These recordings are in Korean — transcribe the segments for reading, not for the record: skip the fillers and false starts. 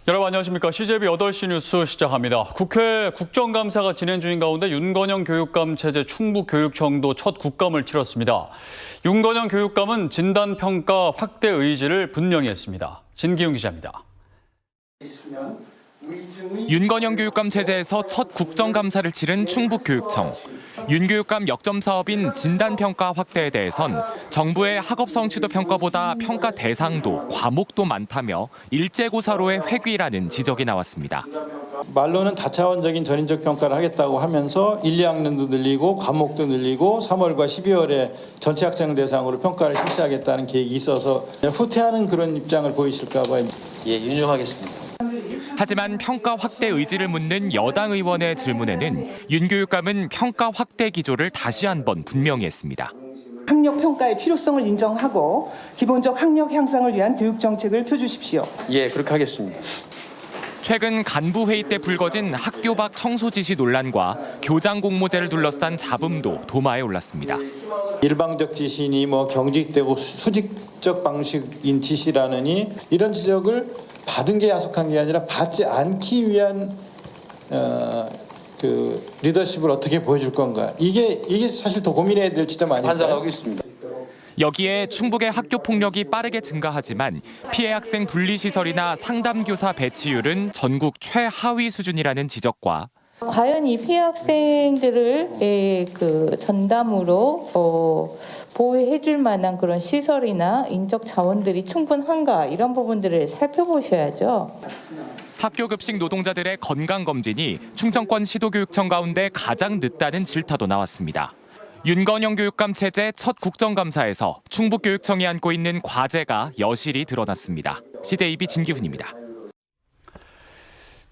여러분 안녕하십니까. CJB 8시 뉴스 시작합니다. 국회 국정감사가 진행 중인 가운데 윤건영 교육감 체제 충북교육청도 첫 국감을 치렀습니다. 윤건영 교육감은 진단평가 확대 의지를 분명히 했습니다. 진기훈 기자입니다. 윤건영 교육감 체제에서 첫 국정감사를 치른 충북교육청. 윤 교육감 역점 사업인 진단평가 확대에 대해선 정부의 학업 성취도 평가보다 평가 대상도, 과목도 많다며 일제고사로의 회귀라는 지적이 나왔습니다. 말로는 다차원적인 전인적 평가를 하겠다고 하면서 1, 2학년도 늘리고 과목도 늘리고 3월과 12월에 전체 학생 대상으로 평가를 실시하겠다는 계획이 있어서 후퇴하는 그런 입장을 보이실까 봐요. 예, 윤용하겠습니다. 하지만 평가 확대 의지를 묻는 여당 의원의 질문에는 윤 교육감은 평가 확대 기조를 다시 한번 분명히 했습니다. 학력 평가의 필요성을 인정하고 기본적 학력 향상을 위한 교육 정책을 펴주십시오. 예, 그렇게 하겠습니다. 최근 간부 회의 때 불거진 학교 밖 청소 지시 논란과 교장 공모제를 둘러싼 잡음도 도마에 올랐습니다. 일방적 지시니 경직되고 수직적 방식인 지시라느니 이런 지적을 받은 게 야속한 게 아니라 받지 않기 위한 리더십을 어떻게 보여줄 건가. 이게 사실 더 고민해야 될 지점 아닐까요? 반성하고 있습니다. 여기에 충북의 학교 폭력이 빠르게 증가하지만 피해 학생 분리시설이나 상담교사 배치율은 전국 최하위 수준이라는 지적과 과연 이 피해 학생들을 전담으로 보호해줄 만한 그런 시설이나 인적 자원들이 충분한가 이런 부분들을 살펴보셔야죠. 학교 급식 노동자들의 건강검진이 충청권 시도교육청 가운데 가장 늦다는 질타도 나왔습니다. 윤건영 교육감 체제 첫 국정감사에서 충북교육청이 안고 있는 과제가 여실히 드러났습니다. CJB 진기훈입니다.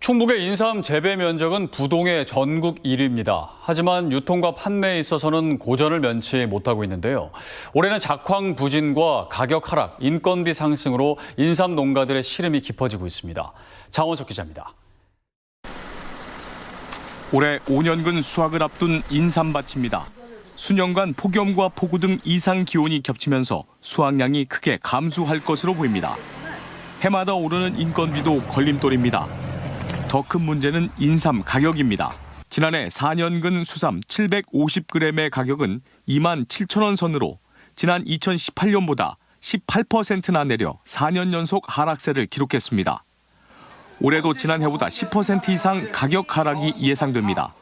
충북의 인삼 재배 면적은 부동의 전국 1위입니다. 하지만 유통과 판매에 있어서는 고전을 면치 못하고 있는데요. 올해는 작황 부진과 가격 하락, 인건비 상승으로 인삼 농가들의 시름이 깊어지고 있습니다. 장원석 기자입니다. 올해 5년근 수확을 앞둔 인삼밭입니다. 수년간 폭염과 폭우 등 이상 기온이 겹치면서 수확량이 크게 감소할 것으로 보입니다. 해마다 오르는 인건비도 걸림돌입니다. 더 큰 문제는 인삼 가격입니다. 지난해 4년근 수삼 750g의 가격은 27,000원 선으로 지난 2018년보다 18%나 내려 4년 연속 하락세를 기록했습니다. 올해도 지난해보다 10% 이상 가격 하락이 예상됩니다.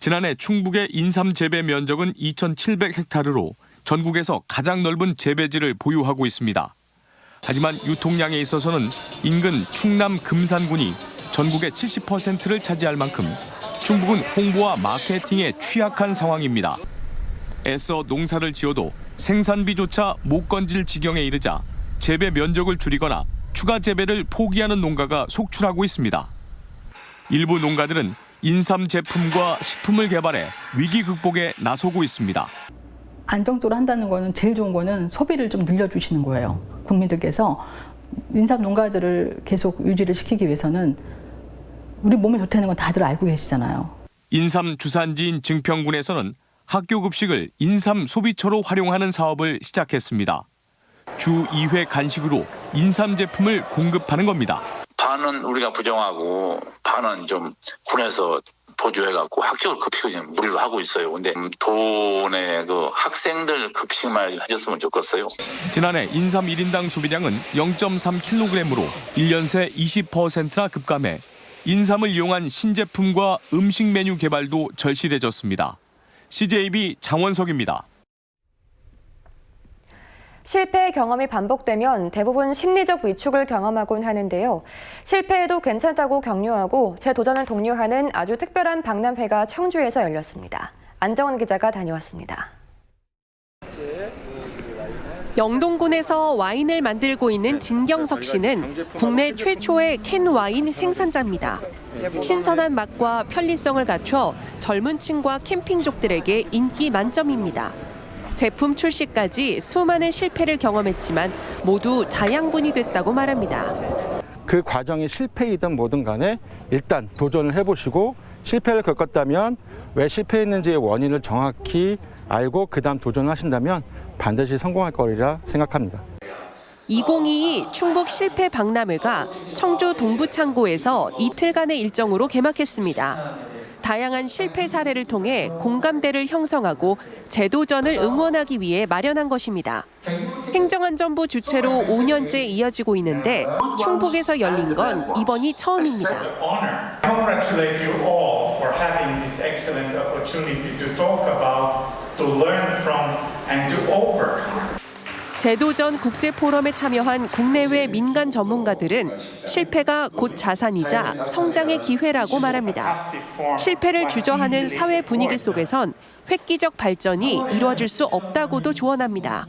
지난해 충북의 인삼 재배 면적은 2,700헥타르로 전국에서 가장 넓은 재배지를 보유하고 있습니다. 하지만 유통량에 있어서는 인근 충남 금산군이 전국의 70%를 차지할 만큼 충북은 홍보와 마케팅에 취약한 상황입니다. 애써 농사를 지어도 생산비조차 못 건질 지경에 이르자 재배 면적을 줄이거나 추가 재배를 포기하는 농가가 속출하고 있습니다. 일부 농가들은 인삼 제품과 식품을 개발해 위기 극복에 나서고 있습니다. 안정적으로 한다는 거는 제일 좋은 거는 소비를 좀 늘려주시는 거예요. 국민들께서 인삼 농가들을 계속 유지를 시키기 위해서는 우리 몸에 좋다는 건 다들 알고 계시잖아요. 인삼 주산지인 증평군에서는 학교 급식을 인삼 소비처로 활용하는 사업을 시작했습니다. 주 2회 간식으로 인삼 제품을 공급하는 겁니다. 반은 우리가 부정하고 반은 좀 군에서 보조해갖고 학교 급식을 지금 무료로 하고 있어요. 근데 돈에 학생들 급식만 해줬으면 좋겠어요. 지난해 인삼 1인당 소비량은 0.3kg으로 1년 새 20%나 급감해 인삼을 이용한 신제품과 음식 메뉴 개발도 절실해졌습니다. CJB 장원석입니다. 실패 경험이 반복되면 대부분 심리적 위축을 경험하곤 하는데요. 실패해도 괜찮다고 격려하고 재도전을 독려하는 아주 특별한 박람회가 청주에서 열렸습니다. 안정원 기자가 다녀왔습니다. 영동군에서 와인을 만들고 있는 진경석 씨는 국내 최초의 캔 와인 생산자입니다. 신선한 맛과 편리성을 갖춰 젊은 층과 캠핑족들에게 인기 만점입니다. 제품 출시까지 수많은 실패를 경험했지만 모두 자양분이 됐다고 말합니다. 그 과정이 실패이든 뭐든 간에 일단 도전을 해보시고 실패를 겪었다면 왜 실패했는지의 원인을 정확히 알고 그다음 도전을 하신다면 반드시 성공할 거리라 생각합니다. 2022 충북 실패 박람회가 청주 동부창고에서 이틀간의 일정으로 개막했습니다. 다양한 실패 사례를 통해 공감대를 형성하고 재도전을 응원하기 위해 마련한 것입니다. 행정안전부 주최로 5년째 이어지고 있는데 충북에서 열린 건 이번이 처음입니다. Congratulate you all for having this excellent opportunity to talk about, to learn from, and to overcome. 재도전 국제포럼에 참여한 국내외 민간 전문가들은 실패가 곧 자산이자 성장의 기회라고 말합니다. 실패를 주저하는 사회 분위기 속에선 획기적 발전이 이루어질 수 없다고도 조언합니다.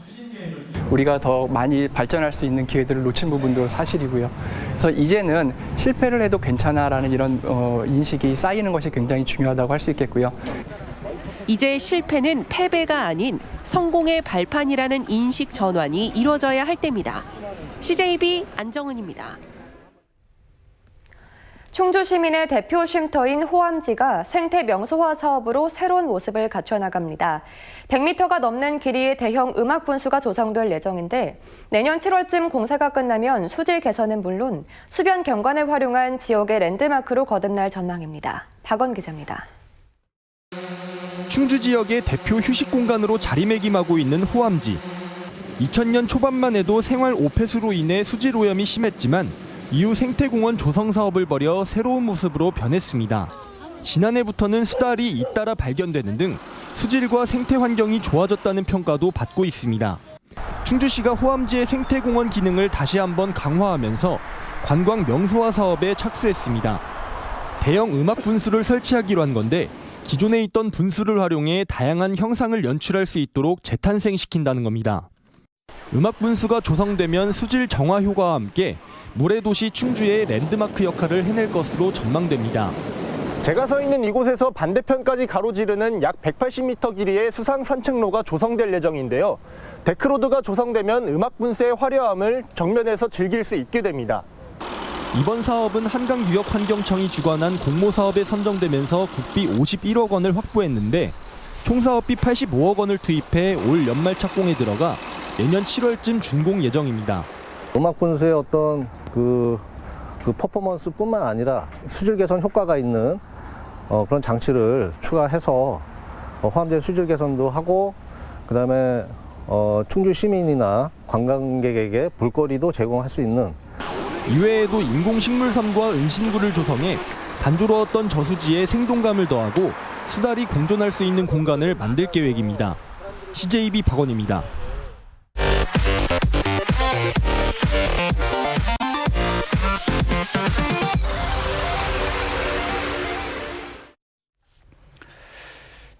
우리가 더 많이 발전할 수 있는 기회들을 놓친 부분도 사실이고요. 그래서 이제는 실패를 해도 괜찮아라는 이런 인식이 쌓이는 것이 굉장히 중요하다고 할 수 있겠고요. 이제 실패는 패배가 아닌 성공의 발판이라는 인식 전환이 이루어져야 할 때입니다. CJB 안정은입니다. 충주 시민의 대표 쉼터인 호암지가 생태 명소화 사업으로 새로운 모습을 갖춰나갑니다. 100m가 넘는 길이의 대형 음악 분수가 조성될 예정인데 내년 7월쯤 공사가 끝나면 수질 개선은 물론 수변 경관을 활용한 지역의 랜드마크로 거듭날 전망입니다. 박원 기자입니다. 충주 지역의 대표 휴식 공간으로 자리매김하고 있는 호암지. 2000년 초반만 해도 생활 오폐수로 인해 수질 오염이 심했지만 이후 생태공원 조성 사업을 벌여 새로운 모습으로 변했습니다. 지난해부터는 수달이 잇따라 발견되는 등 수질과 생태 환경이 좋아졌다는 평가도 받고 있습니다. 충주시가 호암지의 생태공원 기능을 다시 한번 강화하면서 관광 명소화 사업에 착수했습니다. 대형 음악 분수를 설치하기로 한 건데 기존에 있던 분수를 활용해 다양한 형상을 연출할 수 있도록 재탄생시킨다는 겁니다. 음악 분수가 조성되면 수질 정화 효과와 함께 물의 도시 충주의 랜드마크 역할을 해낼 것으로 전망됩니다. 제가 서 있는 이곳에서 반대편까지 가로지르는 약 180m 길이의 수상 산책로가 조성될 예정인데요. 데크로드가 조성되면 음악 분수의 화려함을 정면에서 즐길 수 있게 됩니다. 이번 사업은 한강유역환경청이 주관한 공모사업에 선정되면서 국비 51억 원을 확보했는데 총 사업비 85억 원을 투입해 올 연말 착공에 들어가 내년 7월쯤 준공 예정입니다. 음악 분수의 어떤 그 퍼포먼스뿐만 아니라 수질 개선 효과가 있는 그런 장치를 추가해서 호암지의 수질 개선도 하고 그다음에 충주 시민이나 관광객에게 볼거리도 제공할 수 있는. 이외에도 인공식물섬과 은신구를 조성해 단조로웠던 저수지에 생동감을 더하고 수달이 공존할 수 있는 공간을 만들 계획입니다. CJB 박원입니다.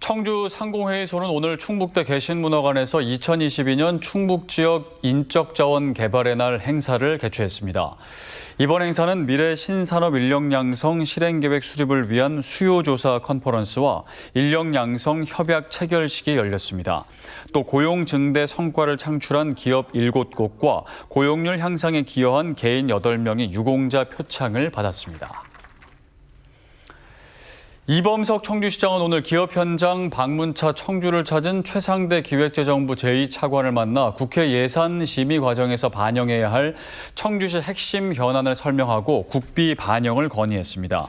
청주 상공회의소는 오늘 충북대 개신문화관에서 2022년 충북지역 인적자원 개발의 날 행사를 개최했습니다. 이번 행사는 미래 신산업 인력 양성 실행계획 수립을 위한 수요조사 컨퍼런스와 인력 양성 협약 체결식이 열렸습니다. 또 고용 증대 성과를 창출한 기업 7곳과 고용률 향상에 기여한 개인 8명이 유공자 표창을 받았습니다. 이범석 청주시장은 오늘 기업 현장 방문차 청주를 찾은 최상대 기획재정부 제2차관을 만나 국회 예산 심의 과정에서 반영해야 할 청주시 핵심 현안을 설명하고 국비 반영을 건의했습니다.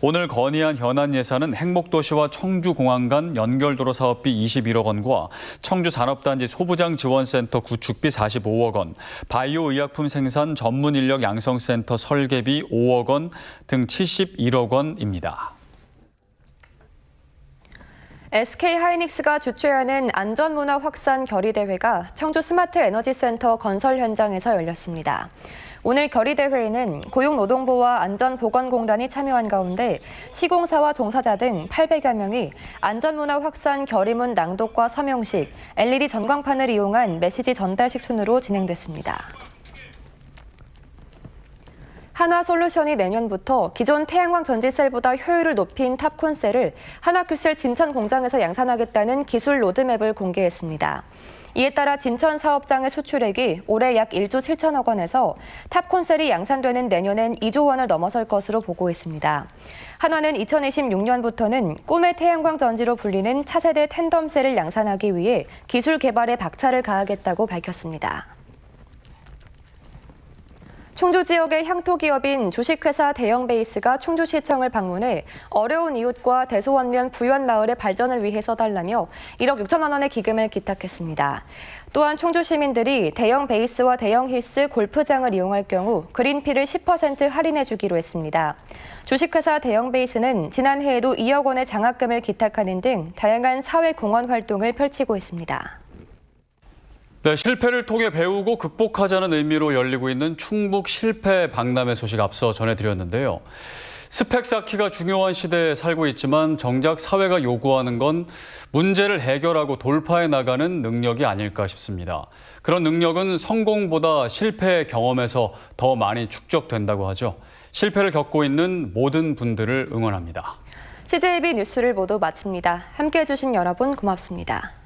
오늘 건의한 현안 예산은 행복도시와 청주공항 간 연결도로 사업비 21억 원과 청주산업단지 소부장 지원센터 구축비 45억 원, 바이오 의약품 생산 전문인력 양성센터 설계비 5억 원 등 71억 원입니다. SK하이닉스가 주최하는 안전문화 확산 결의대회가 청주 스마트에너지센터 건설 현장에서 열렸습니다. 오늘 결의대회에는 고용노동부와 안전보건공단이 참여한 가운데 시공사와 종사자 등 800여 명이 안전문화 확산 결의문 낭독과 서명식, LED 전광판을 이용한 메시지 전달식 순으로 진행됐습니다. 한화솔루션이 내년부터 기존 태양광 전지셀보다 효율을 높인 탑콘셀을 한화큐셀 진천 공장에서 양산하겠다는 기술 로드맵을 공개했습니다. 이에 따라 진천 사업장의 수출액이 올해 약 1조 7천억 원에서 탑콘셀이 양산되는 내년엔 2조 원을 넘어설 것으로 보고 있습니다. 한화는 2026년부터는 꿈의 태양광 전지로 불리는 차세대 텐덤셀을 양산하기 위해 기술 개발에 박차를 가하겠다고 밝혔습니다. 충주 지역의 향토 기업인 주식회사 대형베이스가 충주시청을 방문해 어려운 이웃과 대소원면 부연마을의 발전을 위해 써달라며 1억 6천만 원의 기금을 기탁했습니다. 또한 충주 시민들이 대형베이스와 대형힐스 골프장을 이용할 경우 그린피를 10% 할인해 주기로 했습니다. 주식회사 대형베이스는 지난해에도 2억 원의 장학금을 기탁하는 등 다양한 사회공헌 활동을 펼치고 있습니다. 네, 실패를 통해 배우고 극복하자는 의미로 열리고 있는 충북 실패 박람회 소식 앞서 전해드렸는데요. 스펙 쌓기가 중요한 시대에 살고 있지만 정작 사회가 요구하는 건 문제를 해결하고 돌파해 나가는 능력이 아닐까 싶습니다. 그런 능력은 성공보다 실패의 경험에서 더 많이 축적된다고 하죠. 실패를 겪고 있는 모든 분들을 응원합니다. CJB 뉴스를 모두 마칩니다. 함께해 주신 여러분 고맙습니다.